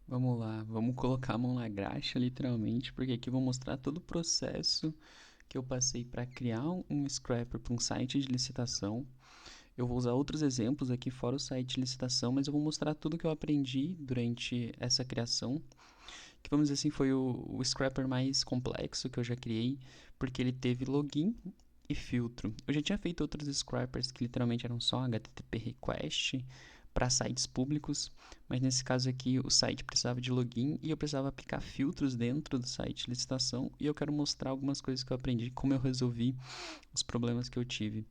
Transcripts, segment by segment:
Vamos lá, vamos colocar a mão na graxa, literalmente, porque aqui eu vou mostrar todo o processo que eu passei para criar um scrapper para um site de licitação. Eu vou usar outros exemplos aqui fora o site de licitação, mas eu vou mostrar tudo que eu aprendi durante essa criação, que vamos dizer assim foi o scrapper mais complexo que eu já criei, porque ele teve login e filtro. Eu já tinha feito outros scrappers que literalmente eram só HTTP request para sites públicos, mas nesse caso aqui o site precisava de login e eu precisava aplicar filtros dentro do site de licitação, e eu quero mostrar algumas coisas que eu aprendi, como eu resolvi os problemas que eu tive.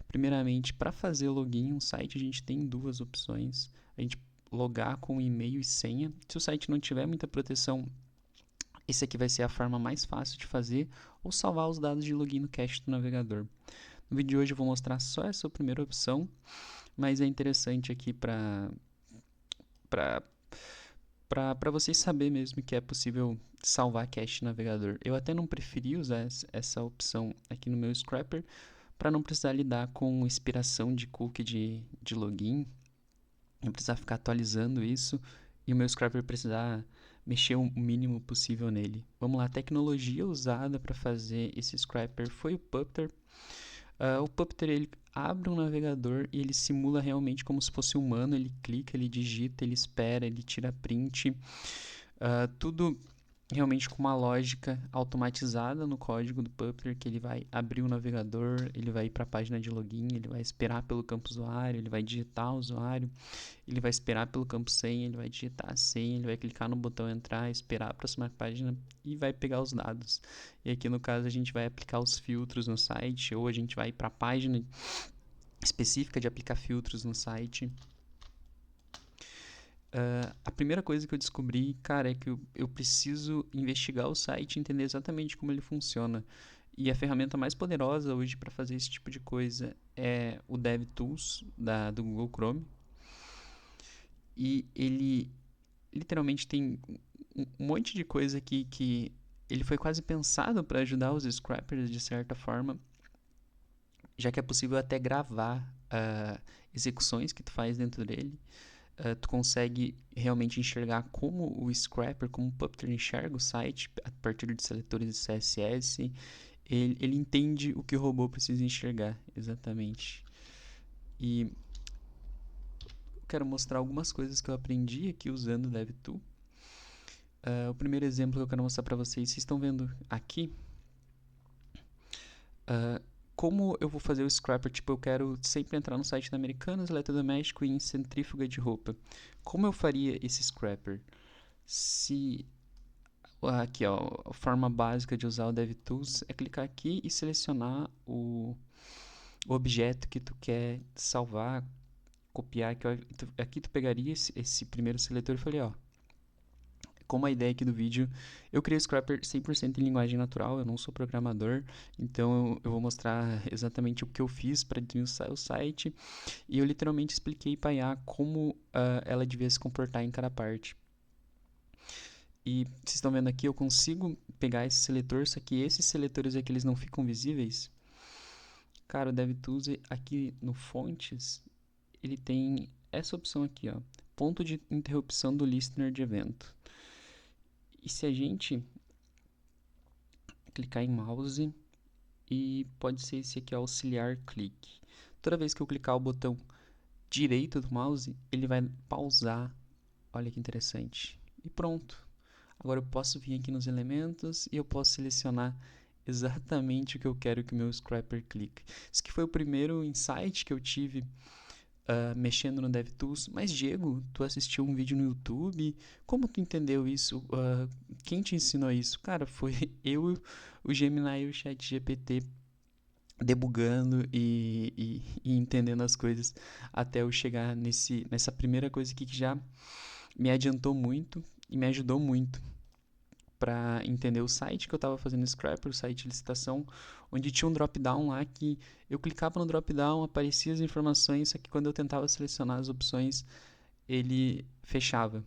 Primeiramente, para fazer login em um site, a gente tem duas opções. A gente logar com e-mail e senha. Se o site não tiver muita proteção, esse aqui vai ser a forma mais fácil de fazer, ou salvar os dados de login no cache do navegador. No vídeo de hoje eu vou mostrar só essa primeira opção, mas é interessante aqui para para vocês saberem mesmo que é possível salvar cache no navegador. Eu até não preferi usar essa opção aqui no meu scrapper, para não precisar lidar com expiração de cookie de login, não precisar ficar atualizando isso e o meu scrapper precisar mexer o mínimo possível nele. Vamos lá, a tecnologia usada para fazer esse scrapper foi o Puppeteer. O Puppeteer ele abre um navegador e ele simula realmente como se fosse humano. Ele clica, ele digita, ele espera, ele tira print. Tudo realmente com uma lógica automatizada no código do Puppeteer, que ele vai abrir o navegador, ele vai ir para a página de login, ele vai esperar pelo campo usuário, ele vai digitar o usuário, ele vai esperar pelo campo senha, ele vai digitar a senha, ele vai clicar no botão entrar, esperar a próxima página e vai pegar os dados. E aqui no caso a gente vai aplicar os filtros no site, ou a gente vai para a página específica de aplicar filtros no site. A primeira coisa que eu descobri, cara, é que eu preciso investigar o site e entender exatamente como ele funciona. E a ferramenta mais poderosa hoje para fazer esse tipo de coisa é o DevTools do Google Chrome. E ele literalmente tem um monte de coisa aqui que ele foi quase pensado para ajudar os scrappers de certa forma, já que é possível até gravar execuções que tu faz dentro dele. Tu consegue realmente enxergar como o scrapper, como o Puppeteer enxerga o site a partir de seletores de CSS. Ele entende o que o robô precisa enxergar, exatamente. E eu quero mostrar algumas coisas que eu aprendi aqui usando o DevTool. O primeiro exemplo que eu quero mostrar para vocês estão vendo aqui. Uh, Como eu vou fazer o scrapper? Tipo, eu quero sempre entrar no site da Americanas, eletrodoméstico e em centrífuga de roupa. Como eu faria esse scrapper? Se aqui, ó, a forma básica de usar o DevTools é clicar aqui e selecionar o objeto que tu quer salvar, copiar. Aqui tu pegaria esse primeiro seletor e falei, ó, como a ideia aqui do vídeo, eu criei o Scrapper 100% em linguagem natural, eu não sou programador, então eu vou mostrar exatamente o que eu fiz para desenvolver o site, e eu literalmente expliquei para a IA como ela devia se comportar em cada parte. E vocês estão vendo aqui, eu consigo pegar esse seletor, só que esses seletores aqui eles não ficam visíveis. Cara, o DevTools aqui no Fontes, ele tem essa opção aqui, ó, ponto de interrupção do listener de evento. E se a gente clicar em mouse, e pode ser esse aqui, auxiliar clique. Toda vez que eu clicar o botão direito do mouse, ele vai pausar. Olha que interessante. E pronto. Agora eu posso vir aqui nos elementos e eu posso selecionar exatamente o que eu quero que o meu scrapper clique. Isso que foi o primeiro insight que eu tive mexendo no DevTools. Mas Diego, tu assistiu um vídeo no YouTube? Como tu entendeu isso? Quem te ensinou isso? Cara, foi eu, o Gemini e o ChatGPT debugando e entendendo as coisas até eu chegar nessa primeira coisa aqui que já me adiantou muito e me ajudou muito para entender o site que eu estava fazendo scrapper, o site de licitação, onde tinha um drop-down lá que eu clicava no drop-down, aparecia as informações, só que quando eu tentava selecionar as opções, ele fechava.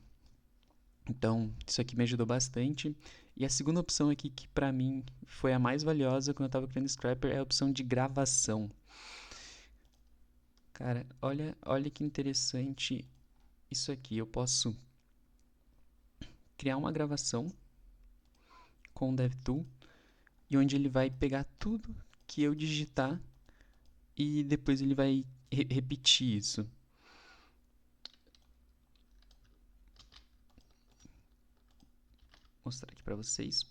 Então, isso aqui me ajudou bastante. E a segunda opção aqui, que para mim foi a mais valiosa quando eu estava criando Scrapper, é a opção de gravação. Cara, olha que interessante isso aqui. Eu posso criar uma gravação com o DevTool e onde ele vai pegar tudo que eu digitar e depois ele vai repetir isso. Vou mostrar aqui para vocês.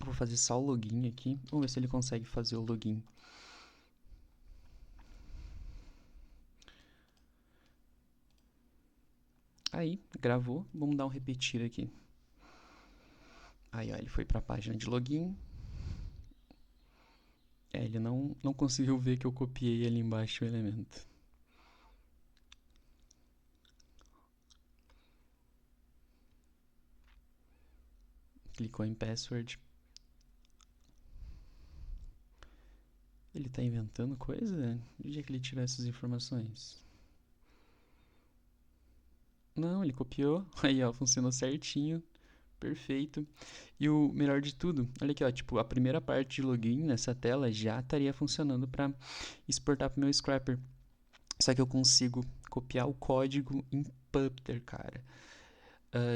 Vou fazer só o login aqui. Vamos ver se ele consegue fazer o login. Aí, gravou. Vamos dar um repetir aqui. Aí, ó, ele foi para a página de login. Ele não conseguiu ver que eu copiei ali embaixo o elemento. Clicou em password. Ele tá inventando coisa? De onde é que ele tirou essas informações? Não, ele copiou. Aí, ó, funcionou certinho. Perfeito. E o melhor de tudo, olha aqui, ó, tipo, a primeira parte de login nessa tela já estaria funcionando para exportar para o meu Scrapper. Só que eu consigo copiar o código em Puppeteer, cara.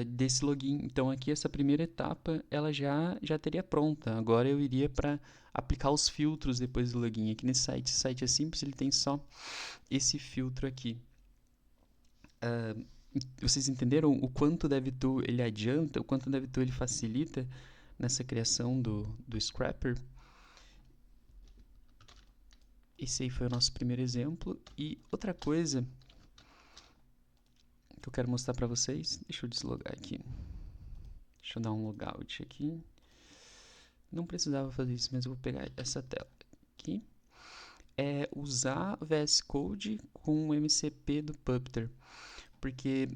Desse login. Então aqui essa primeira etapa ela já teria pronta. Agora eu iria para aplicar os filtros depois do login. Aqui nesse site, esse site é simples, ele tem só esse filtro aqui. Vocês entenderam o quanto o DevTool ele adianta, o quanto o DevTool ele facilita nessa criação do Scrapper? Esse aí foi o nosso primeiro exemplo. E outra coisa que eu quero mostrar para vocês, deixa eu deslogar aqui. Deixa eu dar um logout aqui. Não precisava fazer isso, mas eu vou pegar essa tela aqui. É usar VS Code com o MCP do Puppeteer. Porque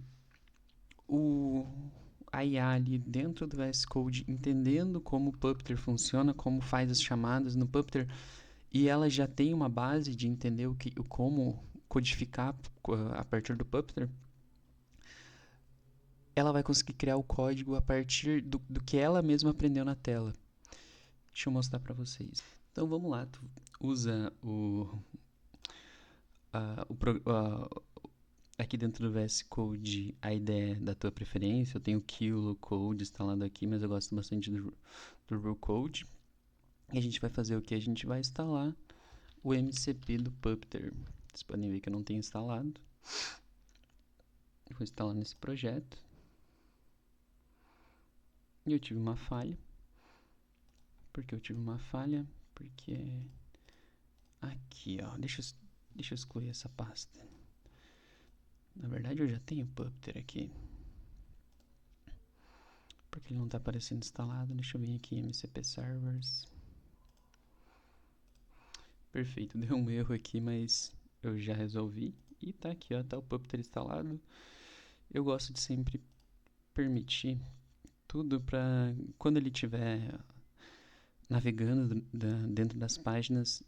a IA ali dentro do VS Code, entendendo como o Puppeteer funciona, como faz as chamadas no Puppeteer, e ela já tem uma base de entender como codificar a partir do Puppeteer, ela vai conseguir criar o código a partir do que ela mesma aprendeu na tela. Deixa eu mostrar para vocês. Então vamos lá, tu usa aqui dentro do VS Code a ideia da tua preferência. Eu tenho o Kilo Code instalado aqui, mas eu gosto bastante do Raw Code. E a gente vai fazer o que? A gente vai instalar o MCP do Puppeteer. Vocês podem ver que eu não tenho instalado. Eu vou instalar nesse projeto. E eu tive uma falha. Por que eu tive uma falha? Porque aqui, ó, deixa eu excluir essa pasta. Na verdade eu já tenho o Puppeteer aqui. Porque ele não está aparecendo instalado. Deixa eu vir aqui em MCP Servers. Perfeito, deu um erro aqui, mas eu já resolvi. E tá aqui, ó, tá o Puppeteer instalado. Eu gosto de sempre permitir tudo para quando ele estiver navegando dentro das páginas,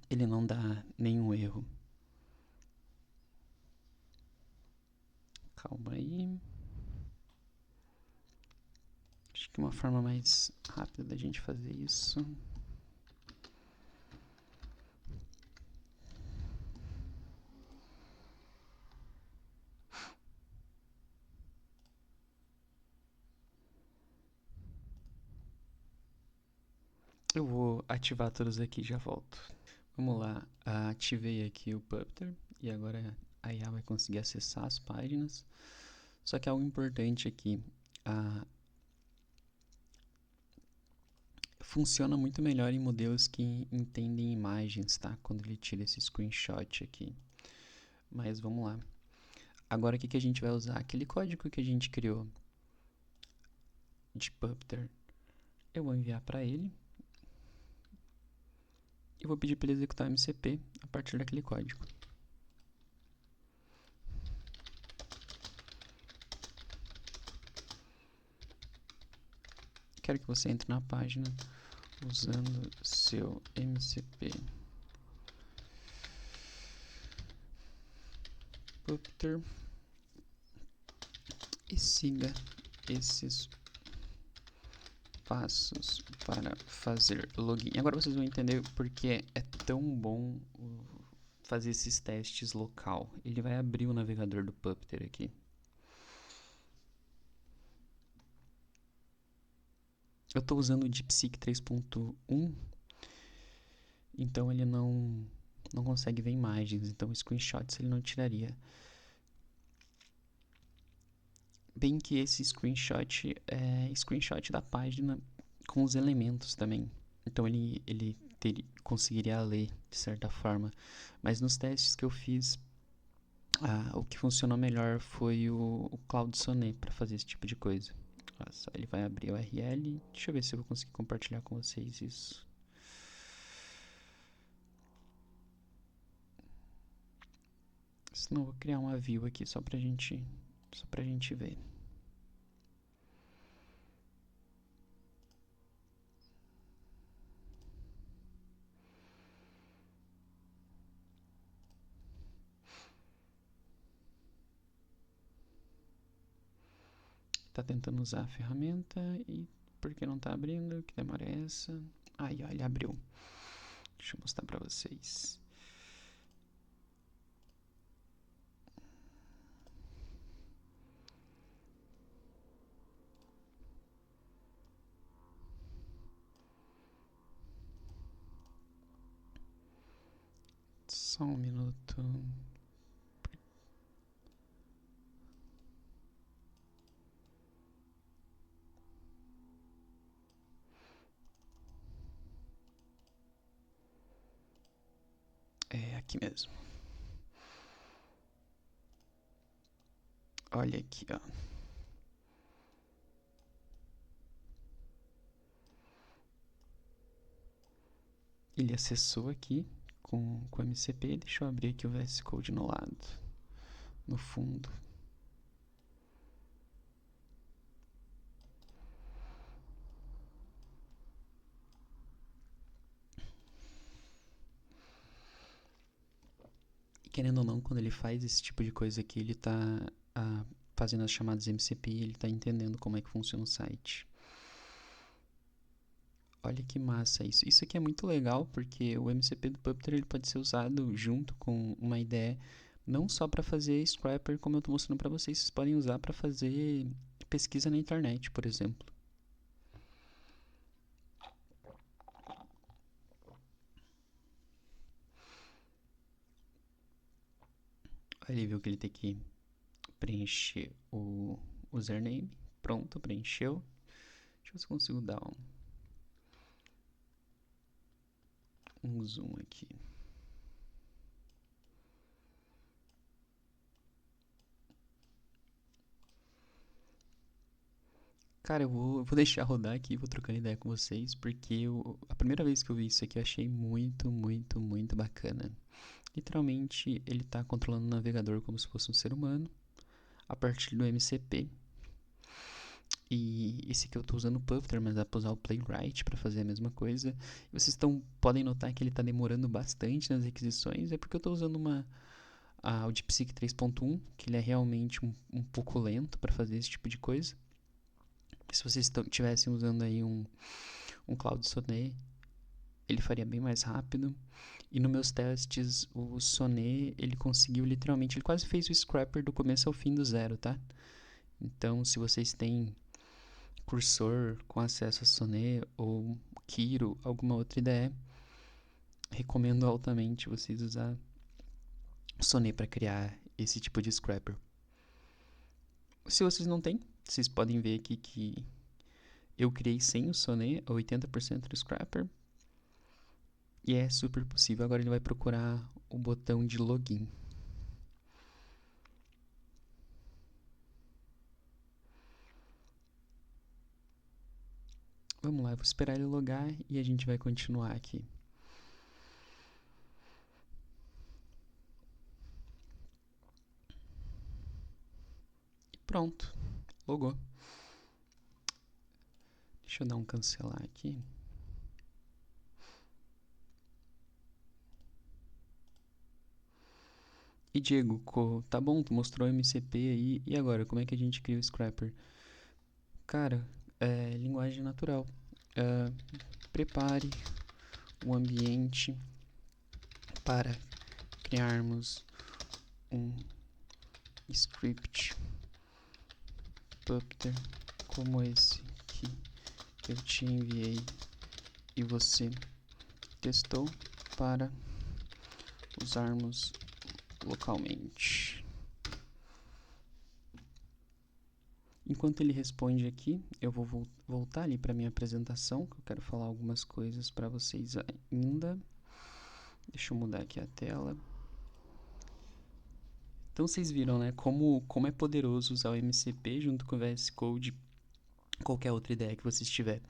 ele não dá nenhum erro. Calma aí. Acho que uma forma mais rápida da gente fazer isso. Eu vou ativar todos aqui e já volto. Vamos lá, ativei aqui o Puppeteer e agora a IA vai conseguir acessar as páginas. Só que algo importante aqui, funciona muito melhor em modelos que entendem imagens, tá? Quando ele tira esse screenshot aqui. Mas vamos lá. Agora o que a gente vai usar? Aquele código que a gente criou de Puppeteer. Eu vou enviar para ele. E vou pedir para ele executar o MCP a partir daquele código. Quero que você entre na página usando seu MCP Puppeteer e siga esses passos para fazer login. Agora vocês vão entender porque é tão bom fazer esses testes local. Ele vai abrir o navegador do Puppeteer aqui. Eu estou usando o DeepSeek 3.1, então ele não consegue ver imagens, então screenshots ele não tiraria. Bem que esse screenshot é screenshot da página com os elementos também. Então ele conseguiria ler de certa forma. Mas nos testes que eu fiz, o que funcionou melhor foi o Cloud Sonnet para fazer esse tipo de coisa. Nossa, ele vai abrir o URL. Deixa eu ver se eu vou conseguir compartilhar com vocês isso. Senão eu vou criar uma view aqui só pra gente ver. Tá tentando usar a ferramenta e por que não tá abrindo? Que demora é essa? Aí, ó, ele abriu. Deixa eu mostrar pra vocês. Só um minuto. É aqui mesmo. Olha aqui, ó. Ele acessou aqui com o MCP. Deixa eu abrir aqui o VS Code no lado, no fundo. E querendo ou não, quando ele faz esse tipo de coisa aqui, ele tá fazendo as chamadas MCP e ele tá entendendo como é que funciona o site. Olha que massa isso. Isso aqui é muito legal porque o MCP do Puppeteer ele pode ser usado junto com uma ideia não só para fazer scrapper, como eu estou mostrando para vocês, vocês podem usar para fazer pesquisa na internet, por exemplo. Ele viu que ele tem que preencher o username. Pronto, preencheu. Deixa eu ver se eu consigo dar um zoom aqui. Cara, eu vou deixar rodar aqui, vou trocando ideia com vocês, porque a primeira vez que eu vi isso aqui eu achei muito, muito, muito bacana. Literalmente, ele está controlando o navegador como se fosse um ser humano, a partir do MCP. E esse aqui eu estou usando o Puffer, mas dá para usar o Playwright para fazer a mesma coisa. E vocês podem notar que ele está demorando bastante nas requisições, é porque eu estou usando o DeepSeek 3.1, que ele é realmente um pouco lento para fazer esse tipo de coisa. Se vocês estivessem usando aí um Cloud Sonnet, ele faria bem mais rápido. E nos meus testes, o Sonnet, ele conseguiu literalmente, ele quase fez o scrapper do começo ao fim do zero, tá? Então, se vocês têm cursor com acesso a Sonnet ou Kiro, alguma outra ideia, recomendo altamente vocês usar o Sonnet para criar esse tipo de scrapper. Se vocês não têm, vocês podem ver aqui que eu criei sem o Sonnet, 80% do scrapper. E é super possível. Agora ele vai procurar o botão de login. Vamos lá, eu vou esperar ele logar e a gente vai continuar aqui. E pronto, logou. Deixa eu dar um cancelar aqui. E Diego, tá bom, tu mostrou MCP aí, e agora, como é que a gente cria o scrapper? Cara, linguagem natural. Prepare o ambiente para criarmos um script Puppeteer como esse que eu te enviei e você testou para usarmos localmente. Enquanto ele responde aqui, eu vou voltar ali para minha apresentação, que eu quero falar algumas coisas para vocês ainda. Deixa eu mudar aqui a tela. Então vocês viram, né, como é poderoso usar o MCP junto com o VS Code, qualquer outra ideia que vocês tiver,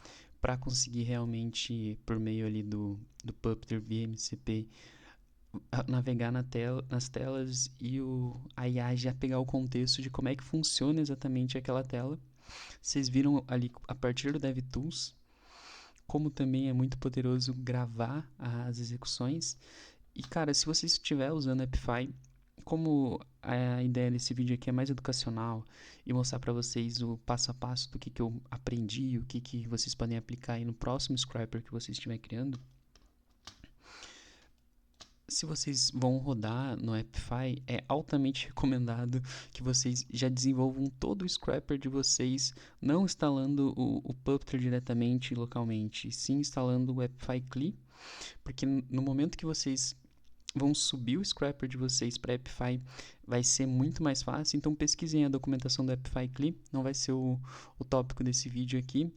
para conseguir realmente, por meio ali do Puppeteer via MCP, navegar nas telas e a IA já pegar o contexto de como é que funciona exatamente aquela tela. Vocês viram ali a partir do DevTools como também é muito poderoso gravar as execuções. E cara, se você estiver usando Epify, como a ideia desse vídeo aqui é mais educacional e mostrar para vocês o passo a passo do que eu aprendi, o que vocês podem aplicar aí no próximo scraper que vocês estiver criando, se vocês vão rodar no Epify, é altamente recomendado que vocês já desenvolvam todo o scrapper de vocês, não instalando o Puppeteer diretamente localmente, sim instalando o Epify CLI, porque no momento que vocês vão subir o scrapper de vocês para Epify, vai ser muito mais fácil. Então pesquisem a documentação do Epify CLI, não vai ser o tópico desse vídeo aqui,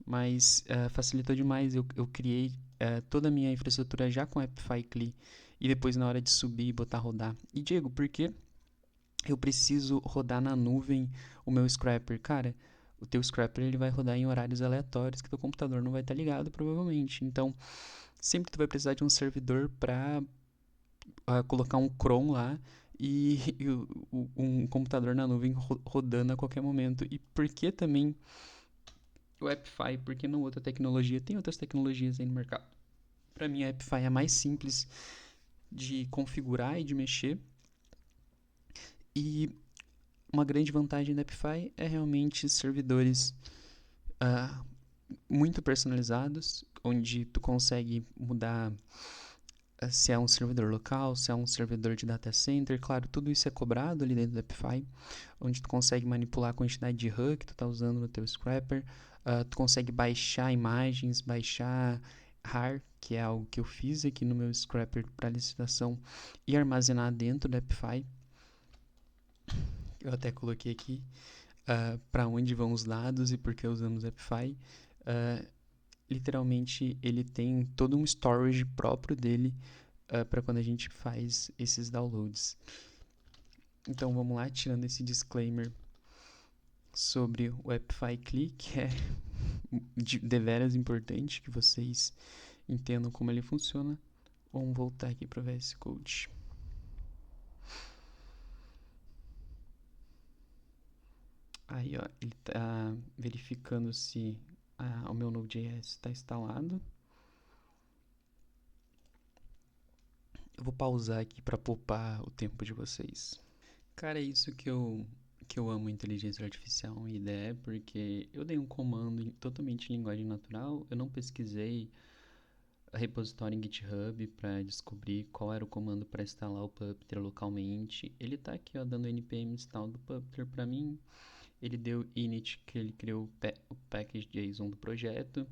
mas facilitou demais. Eu criei toda a minha infraestrutura já com Epify CLI e depois na hora de subir e botar rodar. E Diego, por que eu preciso rodar na nuvem o meu scrapper? Cara, o teu scrapper ele vai rodar em horários aleatórios que teu computador não vai estar ligado provavelmente. Então sempre tu vai precisar de um servidor para colocar um cron lá e um computador na nuvem rodando a qualquer momento. E por que também o Epify? Por que não outra tecnologia? Tem outras tecnologias aí no mercado. Para mim a Epify é a mais simples de configurar e de mexer. E uma grande vantagem da Epify é realmente servidores muito personalizados, onde tu consegue mudar se é um servidor local, se é um servidor de data center. Claro, tudo isso é cobrado ali dentro do Epify, onde tu consegue manipular a quantidade de RAM que tu está usando no teu scrapper. Tu consegue baixar imagens, baixar RAR, que é algo que eu fiz aqui no meu scrapper para licitação, e armazenar dentro do Epify. Eu até coloquei aqui para onde vão os dados e por que usamos Epify. Literalmente ele tem todo um storage próprio dele para quando a gente faz esses downloads. Então vamos lá, tirando esse disclaimer sobre o Epify CLI, que é deveras importante que vocês entendam como ele funciona. Vamos voltar aqui para o VS Code. Aí, ó, ele está verificando se o meu Node.js está instalado. Eu vou pausar aqui para poupar o tempo de vocês. Cara, é isso que eu amo inteligência artificial e IDE, porque eu dei um comando totalmente em linguagem natural, eu não pesquisei a repositório em GitHub para descobrir qual era o comando para instalar o Puppeteer localmente. Ele tá aqui, ó, dando npm install do Puppeteer para mim. Ele deu init, que ele criou o package JSON do projeto.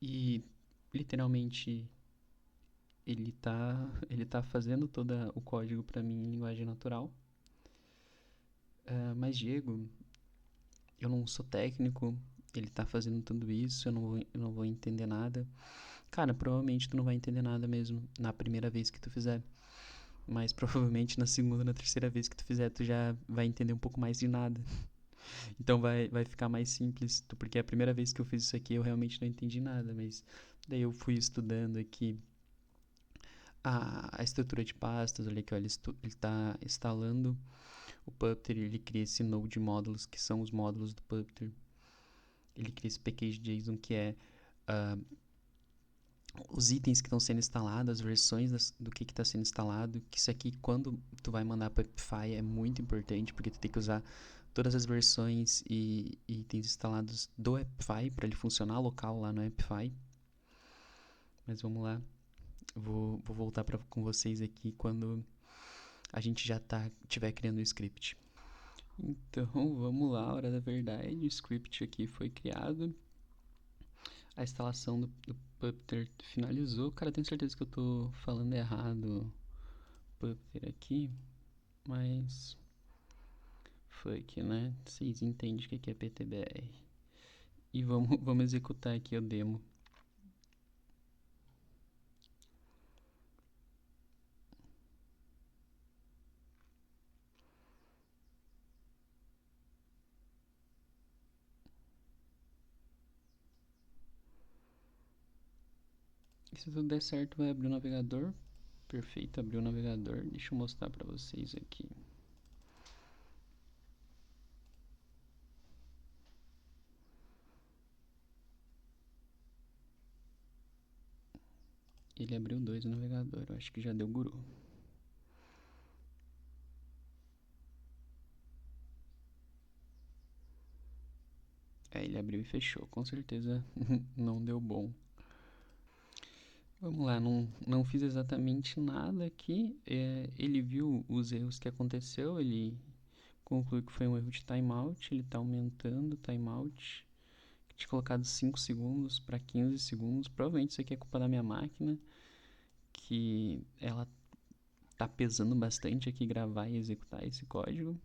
E literalmente ele tá fazendo todo o código para mim em linguagem natural. Mas Diego, eu não sou técnico, ele tá fazendo tudo isso, eu não vou entender nada. Cara, provavelmente tu não vai entender nada mesmo na primeira vez que tu fizer. Mas provavelmente na segunda, na terceira vez que tu fizer, tu já vai entender um pouco mais de nada. Então vai ficar mais simples, porque a primeira vez que eu fiz isso aqui eu realmente não entendi nada, mas daí eu fui estudando aqui a estrutura de pastas, olha aqui, ó, ele está instalando o Puppeteer, ele cria esse node módulos, que são os módulos do Puppeteer. Ele cria esse package JSON, que é os itens que estão sendo instalados, as versões do que está sendo instalado, que isso aqui, quando tu vai mandar para Epify, é muito importante, porque tu tem que usar todas as versões e itens instalados do Epify, para ele funcionar local lá no Epify. Mas vamos lá, vou voltar com vocês aqui quando a gente já estiver criando o script. Então, vamos lá, hora da verdade. O script aqui foi criado. A instalação do Puppeteer finalizou. Cara, tenho certeza que eu tô falando errado Puppeteer aqui, mas fuck, né? Vocês entendem o que é PTBR. E vamos executar aqui a demo. E se tudo der certo, vai abrir o navegador. Perfeito, abriu o navegador. Deixa eu mostrar pra vocês aqui. Ele abriu dois no navegador, eu acho que já deu guru. É, ele abriu e fechou, com certeza não deu bom. Vamos lá, não fiz exatamente nada aqui. Ele viu os erros que aconteceu, ele concluiu que foi um erro de timeout, ele está aumentando o timeout. Tinha colocado 5 segundos para 15 segundos. Provavelmente isso aqui é culpa da minha máquina, que ela tá pesando bastante aqui gravar e executar esse código.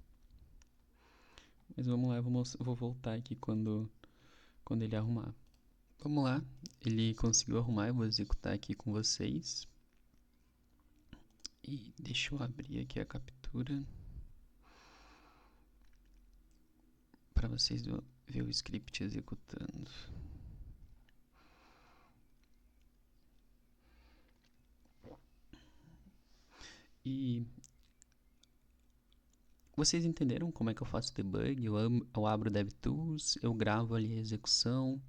Mas vamos lá, eu vou voltar aqui quando ele arrumar. Vamos lá, ele conseguiu arrumar, eu vou executar aqui com vocês. E deixa eu abrir aqui a captura para vocês ver o script executando. E vocês entenderam como é que eu faço debug? Eu abro o DevTools, eu gravo ali a execução,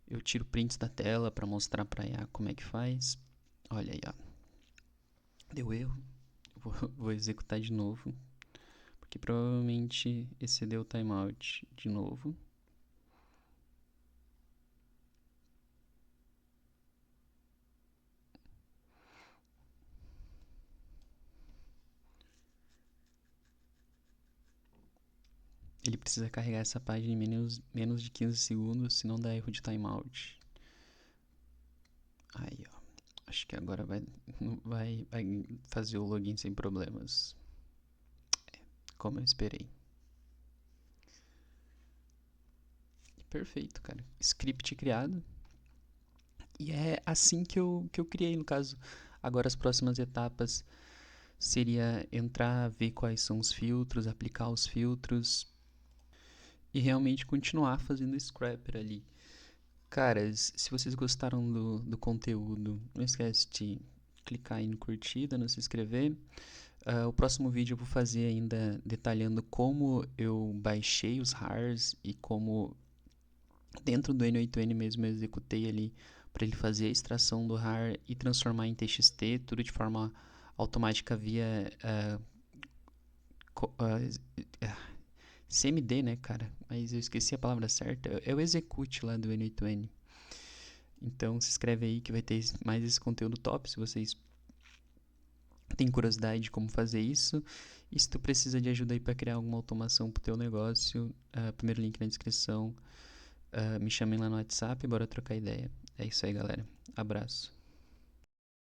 eu tiro prints da tela para mostrar para IA como é que faz. Olha aí, ó. Deu erro. Vou executar de novo, porque provavelmente excedeu o timeout de novo. Ele precisa carregar essa página em menos de 15 segundos, senão dá erro de timeout. Aí, ó. Acho que agora vai fazer o login sem problemas. Como eu esperei. Perfeito, cara. Script criado. E é assim que eu criei, no caso. Agora as próximas etapas seria entrar, ver quais são os filtros, aplicar os filtros e realmente continuar fazendo scrapper ali. Caras, se vocês gostaram do conteúdo, não esquece de clicar aí no curtida, no se inscrever. O próximo vídeo eu vou fazer ainda detalhando como eu baixei os RARs e como dentro do N8N mesmo eu executei ali para ele fazer a extração do RAR e transformar em TXT, tudo de forma automática via CMD, né, cara? Mas eu esqueci a palavra certa. É o execute lá do N8N. Então se inscreve aí que vai ter mais esse conteúdo top se vocês têm curiosidade de como fazer isso. E se tu precisa de ajuda aí para criar alguma automação pro teu negócio, primeiro link na descrição. Me chamem lá no WhatsApp, bora trocar ideia. É isso aí, galera. Abraço.